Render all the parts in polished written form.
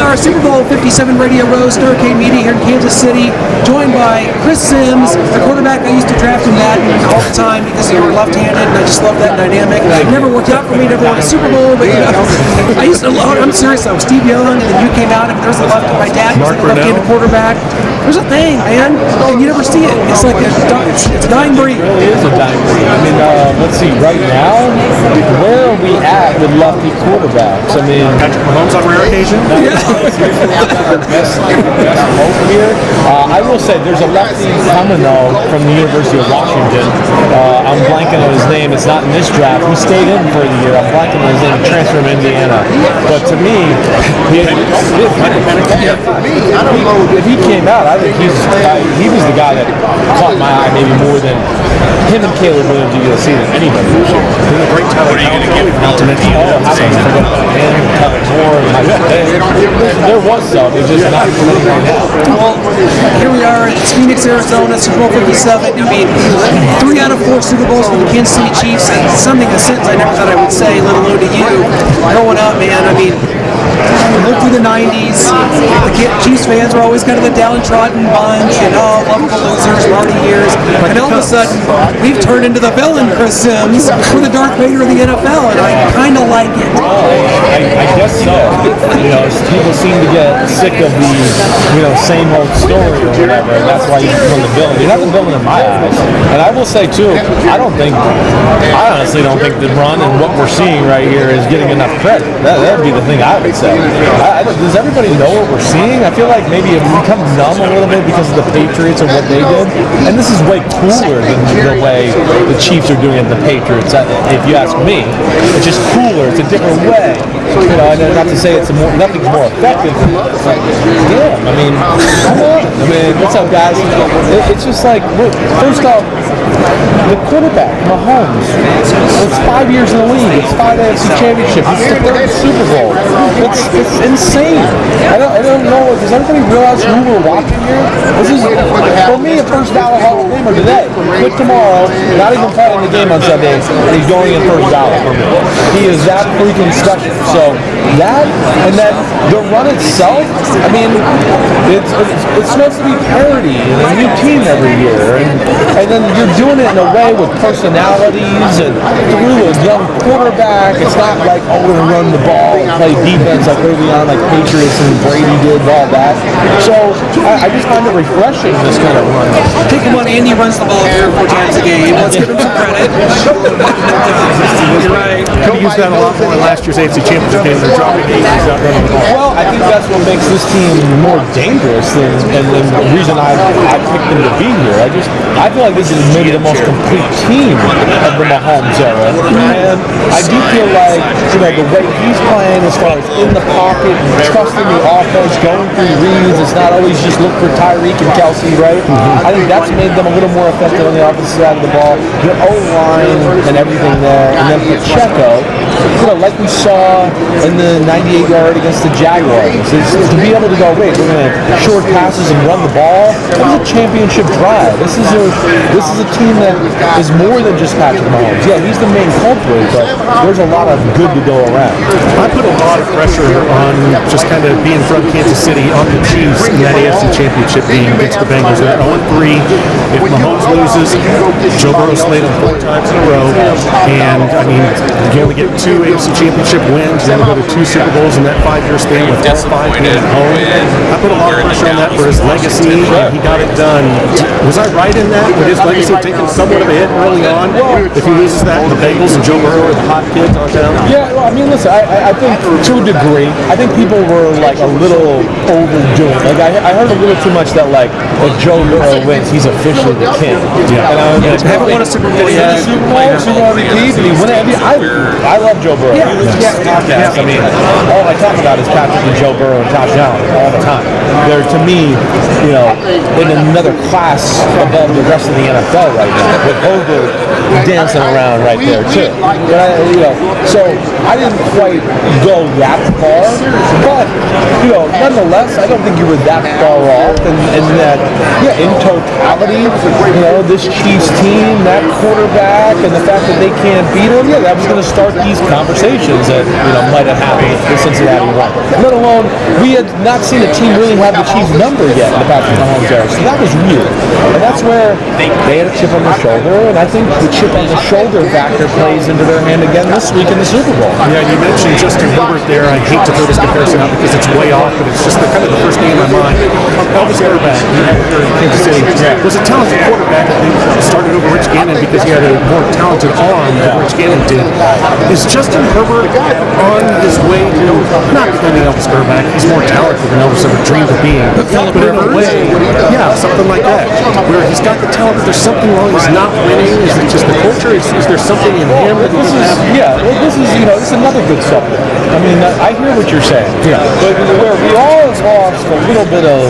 are Super Bowl 57 Radio Row, Starcade Media here in Kansas City, joined by Chris Sims, the quarterback I used to draft in Madden all the time because they were left-handed, and I just love that dynamic. It never worked out for me, never won a Super Bowl, but you know, I used to love it. I'm serious, I was Steve Young, and then you came out, and there's a left, my dad was a left-handed quarterback. There's a thing, man, and you never see it. It's like it's a dying breed. It really is a dying breed. I mean, let's see, right now, where are we at with lefty quarterbacks? I mean, Patrick Mahomes on rare occasion. Best hope here. I will say there's a lefty coming though from the University of Washington. I'm blanking on his name. It's not in this draft. He stayed in for the year. I'm blanking on his name. Transfer from Indiana. But to me, if he came out, I think he was the guy that caught my eye maybe more than him and Caleb Williams you get to see than anybody. He's a great talent. What are you going to give him? There was some. It's just not right now. Well, here we are. It's Phoenix, Arizona, Super Bowl 57. I mean, 3 out of 4 Super Bowls for the Kansas City Chiefs. And something, a sentence I never thought I would say, let alone to you. Growing up, man, I mean, look through the 90s. The Chiefs fans were always kind of the downtrodden bunch, and lovable losers, Marty years. And all of a sudden, we've turned into the villain, Chris Sims. We're the Darth Vader of the NFL, and I kind of like it. I guess so. You know, people seem to get sick of the, same old story or whatever, and that's why you become the villain. You're not the villain in my eyes. And I will say too, I honestly don't think the run and what we're seeing right here is getting enough credit. That'd be the thing I would say. Does everybody know what we're seeing? I feel like maybe it's become numb a little bit because of the Patriots and what they did. And this is way cooler than the way the Chiefs are doing it, the Patriots. If you ask me, it's just cooler. It's a different way. And not to say nothing's more effective. It's like, damn. I mean, come on. I mean, what's up, guys? It's just like, first off, the quarterback, Mahomes. It's 5 years in the league. It's 5 AFC championships. It's the 3rd Super Bowl. It's insane. I don't know. Does everybody realize who we're watching here? This is, for me, a first ballot Hall of Famer today. Quit tomorrow, not even playing the game on Sunday, and he's going in first ballot for me. He is that freaking special. So that, and then the run itself, I mean, it's supposed to be parody and a new team every year, and then you're doing it in a way with personalities and through a young quarterback. It's not like, we're going to run the ball and play defense like early on, like Patriots and Brady did, all that. So I just find it refreshing, this kind of run. Take him on, Andy runs the ball 3 or 4 times a game. Let's give him some credit. You're right. Could use that a lot more in last year's AFC Championship game. They're dropping games, not running the ball. Well, I think that's what makes this team more dangerous and the reason I picked them to be here. I feel like this is maybe the most complete team of the Mahomes era. And I do feel like, the way he's playing as far as in the pocket, trusting the offense, going through reads, it's not always just look for Tyreek and Kelsey, right? I think that's made them a little more effective on the offensive side of the ball. The O-line and everything there. And then Pacheco, like we saw in the 98-yard against the Jaguars, is to be able to go, wait, we're going to short passes and run the ball. That was a championship drive. This is a team that is more than just Patrick Mahomes. Yeah, he's the main culprit, but there's a lot of good to go around. I put a lot of pressure on just kind of being from Kansas City on the Chiefs in that AFC Championship game against the Bengals. They're 0-3. If Mahomes loses, Joe Burrow slayed him 4 times in a row. And, I mean, you only get 2 AFC Championship wins. You only go to 2 Super Bowls in that 5-year span with all 5 being at home. I put a lot of pressure on that for his legacy, and he got it done. Was I right in that? With his legacy taking somewhat of a hit early on? If he loses that, the Bengals and Joe Burrow are the hot kids on town? Yeah, well, I mean, listen, I think to a degree, I think people were like a little overdoing. Like I heard a little too much that like if Joe Burrow wins, he's officially the king. Yeah. And I haven't won a Super Bowl yet. Super Bowl MVP, did he win it? I love Joe Burrow. Yeah. I mean, all I talk about is Patrick and Joe Burrow and Josh Allen all the time. They're, to me, in another class above the rest of the NFL right now, with Hoger dancing around right there too. So I didn't quite go that far, but nonetheless, I don't think you were that far off. And that, in totality, this Chiefs team, that quarterback, and the fact that they can't beat him, that was going to start these conversations that might have happened if the Cincinnati won. Let alone we had not seen a team really have the Chiefs number yet in the Patrick Mahomes era, so that was weird. And that's where they had a chip on their shoulder, and I think the chip on the shoulder factor plays into their hand again this week in the Super Bowl. Yeah, you mentioned Justin Herbert there. I hate to throw this comparison out because it's way off, but it's just kind of the first name in my mind. Elvis Grbac, here in Kansas City, was a talented quarterback. I think started over Rich Gannon because he had a more talented arm than Rich Gannon did. Is Justin Herbert on his way to not becoming Elvis Grbac? He's more talented than Elvis ever dreamed of being. But in a way, yeah, something like that, where he's got the talent, but there's something wrong. He's not winning. Is it just the culture? Is there something in him that doesn't have? Yeah, well, this is another good supplement. I mean, I hear what you're saying. Yeah, but where we all lost a little bit of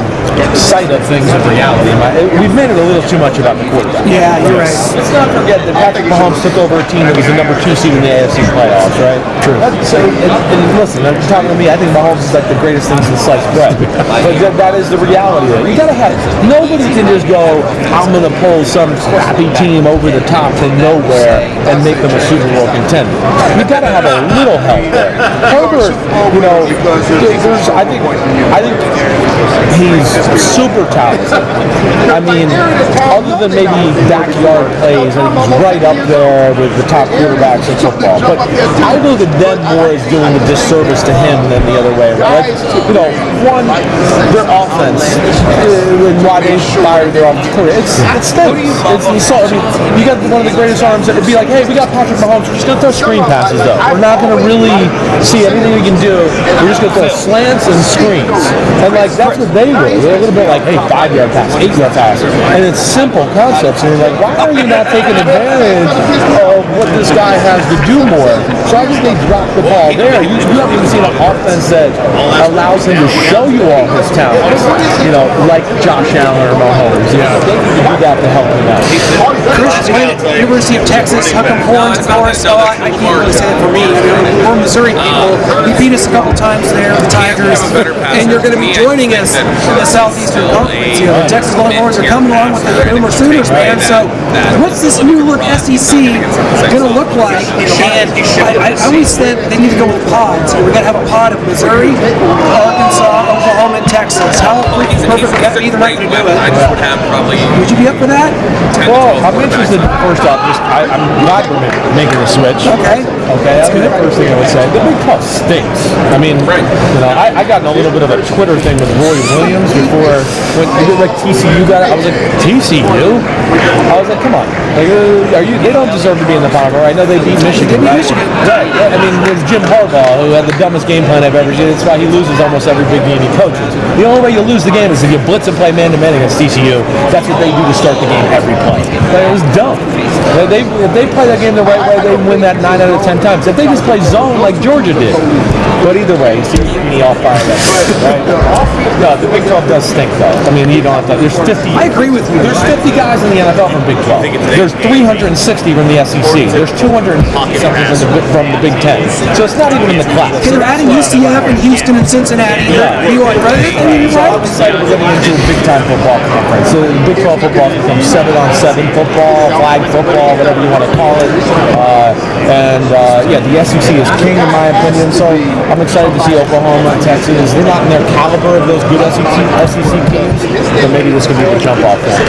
sight of things in reality. We've made it a little too much about the quarterback. Yeah, you're right. Let's not forget that Patrick Mahomes took over a team that was the number 2 seed in the AFC playoffs, right? True. And listen, if you're talking to me, I think Mahomes is like the greatest thing since sliced bread. But that is the reality of it. You gotta have nobody can just go, I'm gonna pull some crappy team over the top from nowhere and make them a Super Bowl contender. You gotta have a little help there. Herbert, I think he's super talented. I mean, other than maybe backyard plays, I think he's right up there with the top quarterbacks in football. But I look at them more as doing a disservice to him than the other way around. Like, one, their offense, and why they fired their offense career, it stinks. It's insult. I mean, you got one of the greatest arms. It'd be like, hey, we got Patrick Mahomes. We're just gonna throw screen passes though. We're not gonna really see anything we can do. We're just gonna throw slants and screens. And like that's what they were. They're a little bit like, hey, 5-yard pass, 8-yard pass, and it's simple concepts. And you're like, why are you not taking advantage of what this guy has to do more? So I think they dropped the ball there. You haven't even seen an offense that allows him to show you all his talents. Like Josh Allen or Mahomes. They need to do that to help him out. Chris played at the University of Texas, Huckam Horns, of course. I can't really say that for me. We're Missouri people. He beat us a couple times there, the Tigers, and you're going to be joining us in the Southeastern Conference. The Texas Longhorns are coming along with the Boomer Sooners, man. So what's this new look SEC going to look like? And I always said they need to go with pods. We're going to have a pod of Missouri, Arkansas, Oklahoma, and Texas. How freaking perfect would that be the right way to do it? Would you be up for that? Well, I'm interested, first off, I'm glad we're making the switch. Okay. That's the first thing I would say. The Big 12 stinks. I mean, I got in a little bit of a Twitter thing with Roy Williams before, when like TCU got it. I was like, TCU? I was like, come on. Like, they don't deserve to be in the Final Four. I know they beat Michigan, right? Right. Yeah, I mean, there's Jim Harbaugh, who had the dumbest game plan I've ever seen. That's why he loses almost every big game he coaches. The only way you lose the game is if you blitz and play man-to-man against TCU. That's what they do to start the game every play. But it was dumb. If they play that game the right way, they win that 9 out of 10 times. If they just play zone like Georgia did. But either way, see me all fired up. Right? No, the Big 12 does stink, though. I mean, you don't have to. There's 50. I agree with you. There's 50 guys in the NFL from Big 12. There's 360 from the SEC. There's 200 from the Big 10. So it's not even in the class. Okay, they're adding UCF and Houston and Cincinnati. Yeah. You want right? So I'm excited we're getting into a big-time football conference. So the Big 12 football becomes 7-on-7 football, flag football, whatever you want to call it. The SEC is king in my opinion. So I'm excited to see Oklahoma and Texas. They're not in their caliber of those good SEC teams, but maybe this could be the jump off there.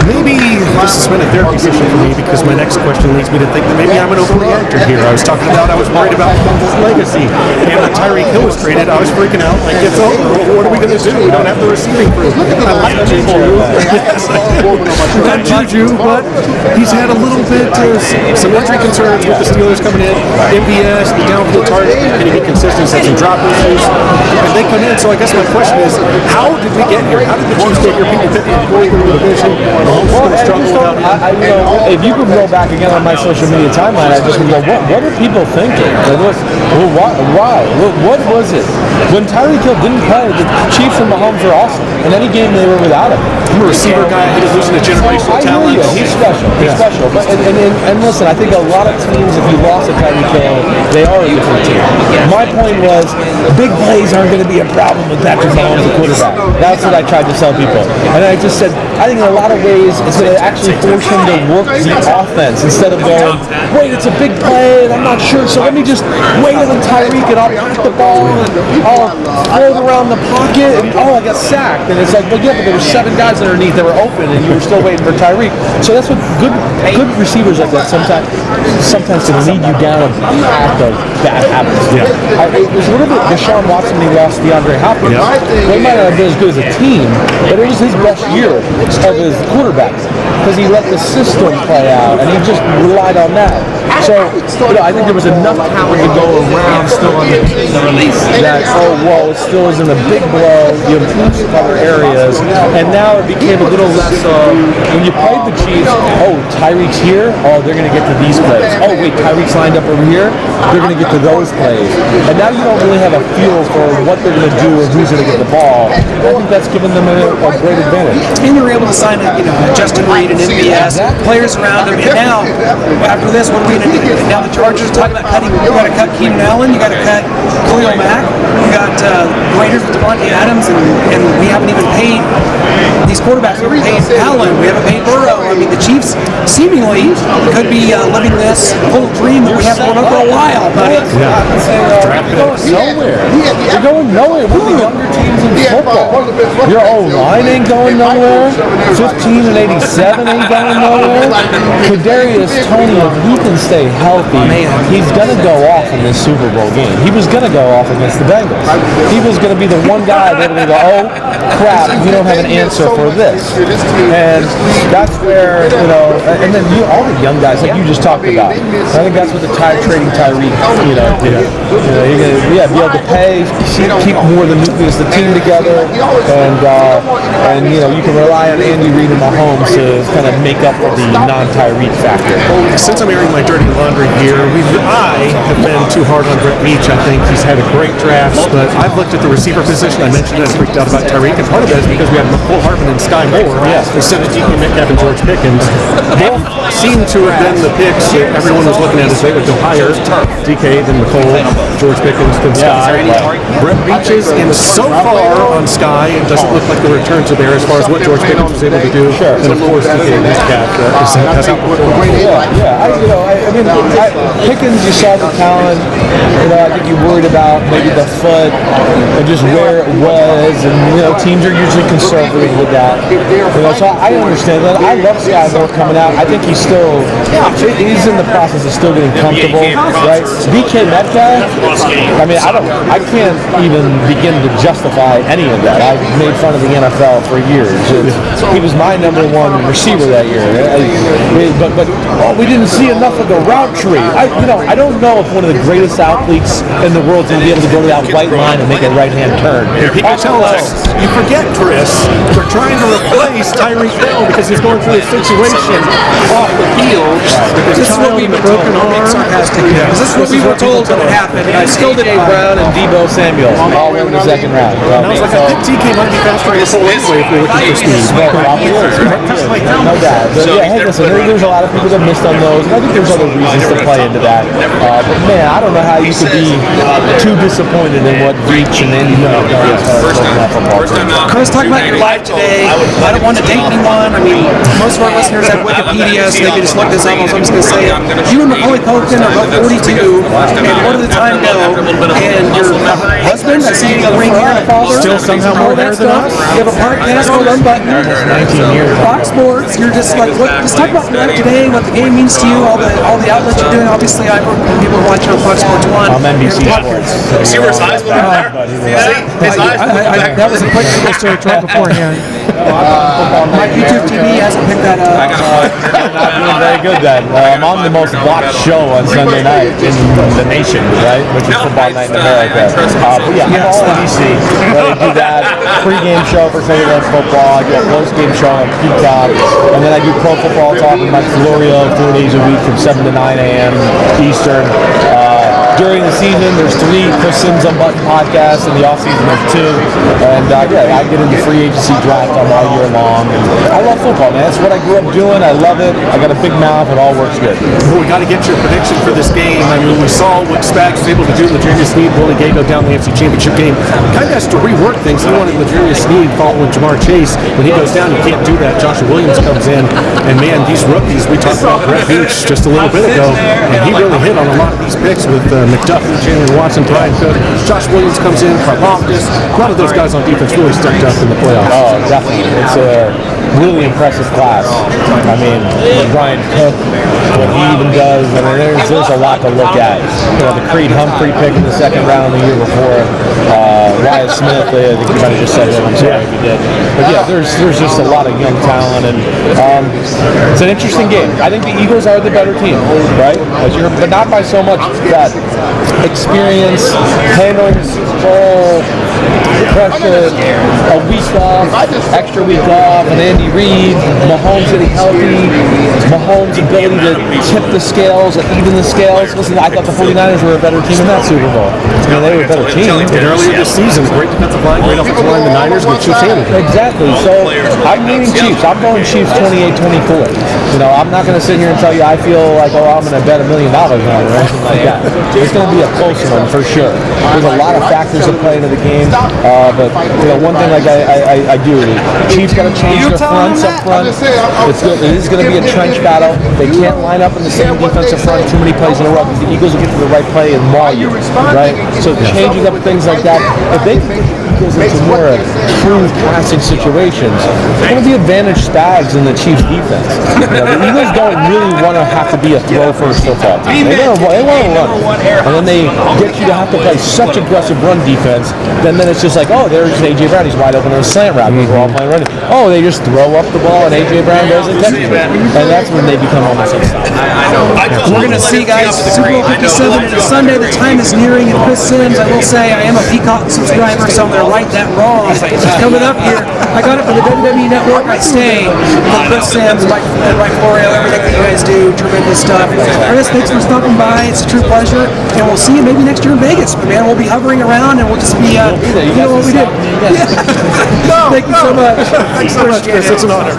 Maybe this has been a therapy session for me because my next question leads me to think that maybe I'm an overreactor here. I was talking about I was worried about Mahomes' legacy, and when Tyreek Hill was traded, I was freaking out like it's over. What are we going to do? We don't have the receiving crew. I like Juju. Not Juju, but he's had a little bit some injury concerns with the Steelers coming in. MVS, the downfield target, can he be consistent? Had some drop issues, and they come in. So I guess my question is, how did we get here? How did the Chiefs get here? People picking the goal through the division. Mahomes is going to struggle without him. If you could go back again on my social media timeline, I just would go, what are people thinking? Why? What was it? When Tyreek Hill didn't play, the Chiefs and Mahomes are awesome. In any game they were without him. I'm a receiver guy. He was losing a generational talent. He's special. He's special. But and listen, I think a lot of teams, if you lost a Tyreek Hill, they are a different team. My point was, big plays aren't going to be a problem with Patrick Mahomes, the quarterback. That's what I tried to tell people. And I just said, I think in a lot of ways, it's going to actually force him to work the offense instead of going, wait, it's a big play, and I'm not sure, so let me just wait on Tyreek, and I'll pass the ball, and I'll float around the pocket, and I got sacked. And it's like, well, yeah, but there were 7 guys underneath that were open, and you were still waiting for Tyreek. So that's what good receivers like that sometimes can lead you down a path of bad habits. Yeah. It was a little bit Deshaun Watson when he lost DeAndre Hopkins. Yeah. They might not have been as good as a team, but it was his best year of his quarterbacks because he let the system play out, and he just relied on that. So, I think there was enough talent to go around still on the team that, it still isn't a big blow. You improved some other areas, and now it became a little less when you played the Chiefs, Tyreek's here, they're going to get to these plays. Oh, wait, Tyreek's lined up over here, they're going to get to those plays. And now you don't really have a feel for what they're going to do or who's going to get the ball. I think that's given them a great advantage. And you were able to sign Justin Reed and MVS, players around him. And now, after this, what are we going to do? Now the Chargers are talking about cutting. You got to cut Keenan Allen. You got to cut Khalil Mack. You got Raiders with Devontae Adams, and we haven't even paid these quarterbacks. We haven't paid Allen. We haven't paid Burrow. I mean, the Chiefs seemingly could be living this little dream that we have going on for a while. But You're going nowhere. We're the younger teams in football. Your O-line ain't going nowhere. 15 and 87 ain't going nowhere. Kadarius Toney, if he can stay healthy, he's going to go off in this Super Bowl game. He was going to go off against the Bengals. He was going to be the one guy that would go, oh, crap, we don't have an answer for this. And that's where, and then all the young guys like you just talked about. I think that's what the trading Tyreek, you're going to be able to pay, keep more of the nucleus, the team together, and you can rely on Andy Reid and Mahomes to kind of make up for the non-Tyreek factor. Since I'm airing my dirty laundry here, I have been too hard on Brett Veach. I think he's had a great draft, but I've looked at the receiver position. I mentioned that I freaked out about Tyreek, and part of that is because we had McCole Hardman and Sky Moore instead of DK Metcalf and George Pickens. Both seem to have been the picks that everyone was looking at as they would go higher. DK, then McCole, George Pickens, then Sky. Brett Veach is, and so far on Sky, it doesn't look like the returns are there as far as what George Pickens was able to do. Sure. And of course, DK Metcalf has outperformed. Pickens, you saw the talent. I think you worried about maybe the foot and just where it was, and teams are usually conservative with that. So I understand that. I love Sky Moore coming out. I think he's in the process of still getting comfortable, right? DK Metcalf. I can't even begin to justify any of that. I've made fun of the NFL for years. He was my number one receiver that year. But we didn't see enough of the route tree. I don't know if one of the greatest athletes in the world is going to be able to go to that white line and make a right-hand turn. People tell us, you forget, Chris, they're trying to replace Tyreek Hill because he's going through a situation off the field. This is what we've been told. Sarcastic. This is what we were told when it happened. I still did A. Brown and Debo Samuel all in the second round. And I was like, I think TK might be faster than this whole anyway if we were looking for speed. No doubt. But listen, there's a lot of people that missed on those, and I think there's other reasons to play into that. But man, I don't know how you could be too disappointed in what Veach and Andy have done as far as that football team. Chris, talk about your life today. I don't want to date anyone. Most of our listeners have Wikipedia, so they can just look this up. So I'm just going to say, you and Macaulay Culkin are about 42, and what did the time go? And your husband, I see you got a ring here, a father. Still somehow more there than us. You have a podcast called Unbuttoned. 19 years. Fox Sports. You're just like, just talk about your life today, what the game means to you, all the outlets you're doing. Obviously, I work with people watching on Fox Sports 1. I'm NBC Sports. See where his eyes went there? His eyes went back. That was a quick search right beforehand. My YouTube TV hasn't picked that up. Not doing very good then. I'm on the most watched show on Sunday night in the nation, right? Which is Football Night in America. But yeah, I'm all NBC. I do that pre-game show for Sunday Night Football. I do a post-game show on Peacock, and then I do Pro Football Talk with Mike Florio 4 days a week from 7 to 9 a.m. Eastern. during the season, there's 3 Chris Sims Unbuttoned podcasts. In the offseason, there's 2. And yeah, I get into free agency draft all year long. And I love football, man. It's what I grew up doing. I love it. I got a big mouth. It all works good. Well, we got to get your prediction for this game. I mean, we saw what Spags was able to do. Ladarius Sneed rolling Gago down the NFC Championship game. Kind of has to rework things. He wanted Ladarius Sneed following Jamar Chase. When he goes down, you can't do that. Joshua Williams comes in. And man, these rookies, we talked about Brett Beach just a little bit ago, and he really hit on a lot of these picks with McDuffie, Jalen Watson, Brian Cook. Josh Williams comes in, Karlaftis. A lot of those guys on defense really stepped up in the playoffs. Oh, definitely. It's a really impressive class. I mean, Brian Cook, what he even does, I mean, there's a lot to look at. You know, the Creed Humphrey pick in the 2nd round the year before, Wyatt Smith, I think you might have just said that, I'm sorry if you did. But yeah, there's just a lot of young talent, and it's an interesting game. I think the Eagles are the better team, right? But not by so much. That experience, handling the Super Bowl, pressure, a week off, extra week off, and Andy Reid, Mahomes getting healthy, Mahomes' ability to tip the scales and even the scales. Listen, I thought the 49ers were a better team in that Super Bowl. I mean, they were a better team. And earlier this season, great defensive line, great offensive line, the Niners, good Chiefs handled it. Exactly. So I'm leaning Chiefs. I'm going Chiefs 28-24. You know, I'm not going to sit here and tell you I feel like, oh, I'm going to bet $1 million on it or anything like that. It's going to be a close one for sure. There's a lot of factors that play into the game, but you know, one thing like I do, Chiefs got to change their fronts up front. It is going to be a trench battle. They can't line up in the same defensive front too many plays in a row because the Eagles will get to the right play and maul you, right? So changing up things like that, if they can get the Eagles into more true passing situations, it's going to be advantage Spags in the Chiefs defense. You know, the Eagles don't really want to have to be a throw-first football team. They want to run, and then they get you to have to play such aggressive run defense. Then it's just like, oh, there's A.J. Brown. He's wide open on a slant route. We're all playing running. Oh, they just throw up the ball, and A.J. Brown goes and catches it. And that's when they become almost unstoppable. We're going to see, guys, Super Bowl 57 on Sunday. The time is nearing, and Chris Sims, I will say, I am a Peacock subscriber, so I'm going to right that wrong. It's coming up here. I got it for the WWE Network. I stay for Chris Sims, Mike Florio, everything that you guys do. Tremendous stuff. Chris, thanks for stopping by. It's a true pleasure, and we'll see you maybe next year in Vegas. But man, we'll be hovering around, and we'll just be, you know what we did. Thank you so much. Thanks so much, Chris. It's an honor.